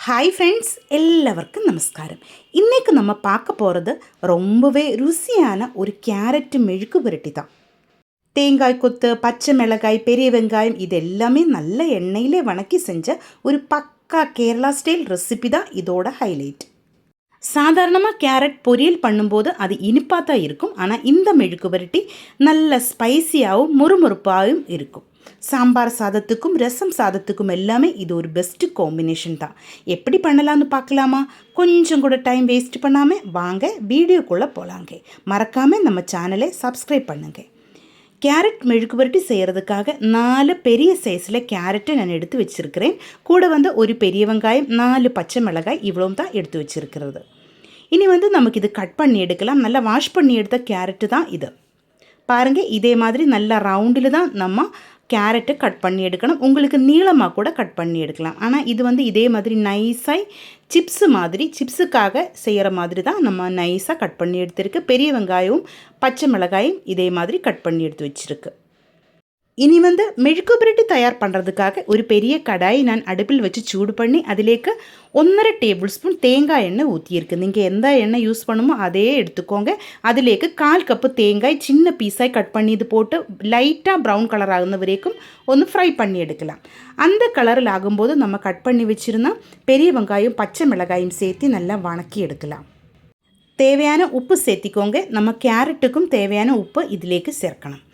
Hi friends, எல்லாருக்கும் நமஸ்காரம். இன்றைக்கு நம்ம பார்க்க போகிறது ரொம்பவே ருசியான ஒரு கேரட் மெழுக்கு புரட்டி தான். தேங்காய் கொத்து, பச்சை மிளகாய், பெரிய வெங்காயம் இது எல்லாமே நல்ல எண்ணெயிலே வணக்கி செஞ்ச ஒரு பக்கா கேரளா ஸ்டைல் ரெசிபி தான் இதோட ஹைலைட். சாதாரணமாக கேரட் பொரியல் பண்ணும்போது அது இனிப்பாக தான் இருக்கும். ஆனால் இந்த மெழுக்கு புரட்டி நல்ல ஸ்பைசியாகவும் முறுமுறுப்பாகவும் இருக்கும். சாம்பார் சாதத்துக்கும் ரசம் சாதத்துக்கும் எல்லாமே இது ஒரு பெஸ்ட்டு காம்பினேஷன் தான். எப்படி பண்ணலான்னு பார்க்கலாமா? கொஞ்சம் கூட டைம் வேஸ்ட் பண்ணாமல் வாங்க வீடியோக்குள்ளே போகலாங்க. மறக்காமல் நம்ம சேனலை சப்ஸ்கிரைப் பண்ணுங்க. கேரட் மெழுக்கு புரட்டி செய்கிறதுக்காக 4 பெரிய சைஸில் கேரட்டை நான் எடுத்து வச்சுருக்கிறேன். கூட ஒரு பெரிய வெங்காயம், 4 பச்சை மிளகாய் இவ்வளோ தான் எடுத்து வச்சுருக்கிறது. இனி நமக்கு இது கட் பண்ணி எடுக்கலாம். நல்லா வாஷ் பண்ணி எடுத்த கேரட்டு தான் இது. பாருங்கள், இதே மாதிரி நல்லா ரவுண்டில் தான் நம்ம கேரட்டை கட் பண்ணி எடுக்கணும். உங்களுக்கு நீளமாக கூட கட் பண்ணி எடுக்கலாம். ஆனால் இது இதே மாதிரி நைஸாக சிப்ஸுக்காக செய்கிற மாதிரி தான் நம்ம நைஸாக கட் பண்ணி எடுத்துருக்கு. பெரிய வெங்காயமும் பச்சை மிளகாயும் இதே மாதிரி கட் பண்ணி எடுத்து வச்சுருக்கு. இனி மெழுக்கு புரட்டி தயார் பண்ணுறதுக்காக ஒரு பெரிய கடாய் நான் அடுப்பில் வச்சு சூடு பண்ணி அதிலேக்கு 1.5 டேபிள் ஸ்பூன் தேங்காய் எண்ணெய் ஊற்றியிருக்கு. நீங்கள் எந்த எண்ணெய் யூஸ் பண்ணுமோ அதே எடுத்துக்கோங்க. அதிலேக்கு 1/4 கப்பு தேங்காய் சின்ன பீஸாக கட் பண்ணி இது போட்டு லைட்டாக ப்ரௌன் கலர் ஆகுன வரைக்கும் ஃப்ரை பண்ணி எடுக்கலாம். அந்த கலரில் ஆகும்போது நம்ம கட் பண்ணி வச்சுருந்தா பெரிய வெங்காயம் பச்சை மிளகாயும் சேர்த்து நல்லா வணக்கி எடுக்கலாம். தேவையான உப்பு சேர்த்திக்கோங்க. நம்ம கேரட்டுக்கும் தேவையான உப்பு இதிலேக்கு சேர்க்கணும்.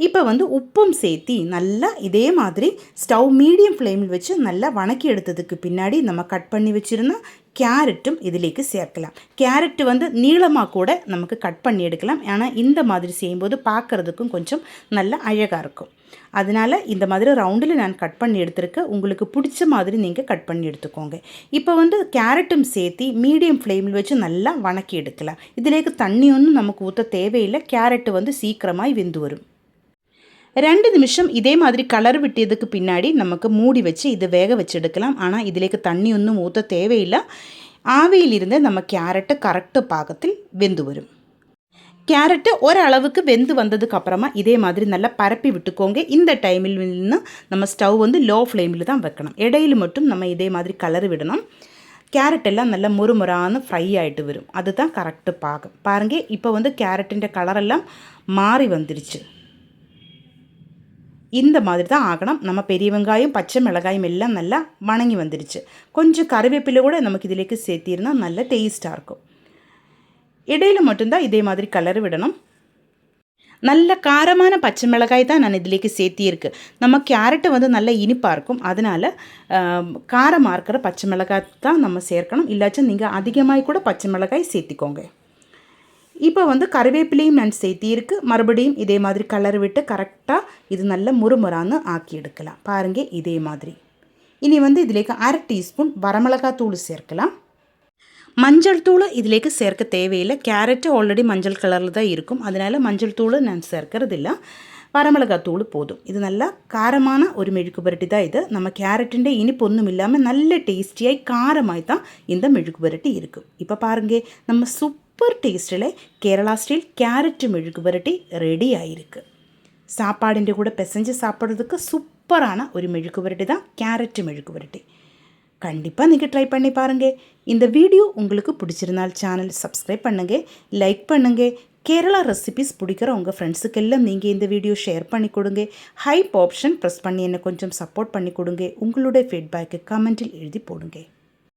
இப்போ உப்பும் சேர்த்தி நல்லா இதே மாதிரி ஸ்டவ் மீடியம் ஃப்ளேமில் வச்சு நல்லா வணக்கி எடுத்ததுக்கு பின்னாடி நம்ம கட் பண்ணி வச்சுருந்தா கேரட்டும் இதிலேக்கு சேர்க்கலாம். கேரட்டு நீளமாக கூட நமக்கு கட் பண்ணி எடுக்கலாம். ஆனால் இந்த மாதிரி செய்யும்போது பார்க்குறதுக்கும் கொஞ்சம் நல்லா அழகாக இருக்கும். அதனால் இந்த மாதிரி ரவுண்டில் நான் கட் பண்ணி எடுத்துருக்கேன். உங்களுக்கு பிடிச்ச மாதிரி நீங்கள் கட் பண்ணி எடுத்துக்கோங்க. இப்போ கேரட்டும் சேர்த்தி மீடியம் ஃப்ளேமில் வச்சு நல்லா வணக்கி எடுக்கலாம். இதிலேக்கு தண்ணி ஒன்றும் நமக்கு ஊற்ற தேவையில்லை. கேரட்டு சீக்கிரமாக வெந்து வரும். 2 நிமிஷம் இதே மாதிரி கலர் விட்டதுக்கு பின்னாடி நமக்கு மூடி வச்சு இது வேக வச்சு எடுக்கலாம். ஆனால் இதிலேக்கு தண்ணி ஒன்றும் ஊற்ற தேவையில்லை. ஆவியிலிருந்து நம்ம கேரட்டு கரெக்டு பாகத்தில் வெந்து வரும். கேரட்டு ஓரளவுக்கு வெந்து வந்ததுக்கு அப்புறமா இதே மாதிரி நல்லா பரப்பி விட்டுக்கோங்க. இந்த டைமில் நம்ம ஸ்டவ் லோ ஃப்ளேமில் தான் வைக்கணும். இடையில மட்டும் நம்ம இதே மாதிரி கலர் விடணும். கேரட் எல்லாம் நல்லா முறுமுறான ஃப்ரை ஆகிட்டு வரும். அதுதான் கரெக்டு பாகம். பாருங்கள், இப்போ கேரட்டிൻ്റെ கலரெல்லாம் மாறி வந்துருச்சு. இந்த மாதிரி தான் ஆகணும். நம்ம பெரிய வெங்காயம் பச்சை மிளகாயும் எல்லாம் நல்லா வணங்கி வந்துடுச்சு. கொஞ்சம் கருவேப்பிலை கூட நமக்கு இதிலேக்கு சேர்த்திருந்தா நல்ல டேஸ்ட்டாக இருக்கும். இடையில மட்டும்தான் இதே மாதிரி கலர் விடணும். நல்ல காரமான பச்சை மிளகாய் தான் நான் இதிலேக்கு சேர்த்தியிருக்கு. நம்ம கேரட்டு நல்ல இனிப்பாக இருக்கும். அதனால் காரமாக இருக்கிற பச்சை மிளகாய் தான் நம்ம சேர்க்கணும். இல்லாச்சும் நீங்கள் அதிகமாக கூட பச்சை மிளகாய் சேர்த்திக்கோங்க. இப்போ கருவேப்பிலையும் நான் சேர்த்தியிருக்கு. மறுபடியும் இதே மாதிரி கலர் விட்டு கரெக்டாக இது நல்ல முறுமுறான்னு ஆக்கி எடுக்கலாம். பாருங்கள், இதே மாதிரி. இனி இதிலேக்கு 1/2 டீஸ்பூன் வரமிளகாத்தூள் சேர்க்கலாம். மஞ்சள் தூள் இதிலேக்கு சேர்க்க தேவையில்லை. கேரட்டு ஆல்ரெடி மஞ்சள் கலரில் தான் இருக்கும். அதனால் மஞ்சள் தூள் நான் சேர்க்கறதில்லை. வரமிளகாத்தூள் போதும். இது நல்லா காரமான ஒரு மெழுக்கு புரட்டி தான் இது. நம்ம கேரட்டிൻ്റെ இனிப்பு ஒன்றும் இல்லாமல் நல்ல டேஸ்டியாய் காரமாய் தான் இந்த மெழுக்கு புரட்டி இருக்குது. இப்போ பாருங்கள், நம்ம சூப்பர் டேஸ்ட்டில் கேரளா ஸ்டைல் கேரட் மெழுக்கு புரட்டி ரெடி ஆகிருக்கு. சாப்பாடிൻ്റെ கூட பிசைஞ்சு சாப்பிட்றதுக்கு சூப்பரான ஒரு மெழுக்கு புரட்டி தான் கேரட் மெழுக்கு புரட்டி. கண்டிப்பாக நீங்கள் ட்ரை பண்ணி பாருங்கள். இந்த வீடியோ உங்களுக்கு பிடிச்சிருந்தால் சேனல் சப்ஸ்கிரைப் பண்ணுங்கள், லைக் பண்ணுங்கள். கேரளா ரெசிபிஸ் பிடிக்கிற உங்கள் ஃப்ரெண்ட்ஸுக்கெல்லாம் நீங்கள் இந்த வீடியோ ஷேர் பண்ணி கொடுங்க. ஹைப் ஆப்ஷன் ப்ரெஸ் பண்ணி என்னை கொஞ்சம் சப்போர்ட் பண்ணி கொடுங்க. உங்களுடைய ஃபீட்பேக்கு கமெண்ட்டில் எழுதி போடுங்க.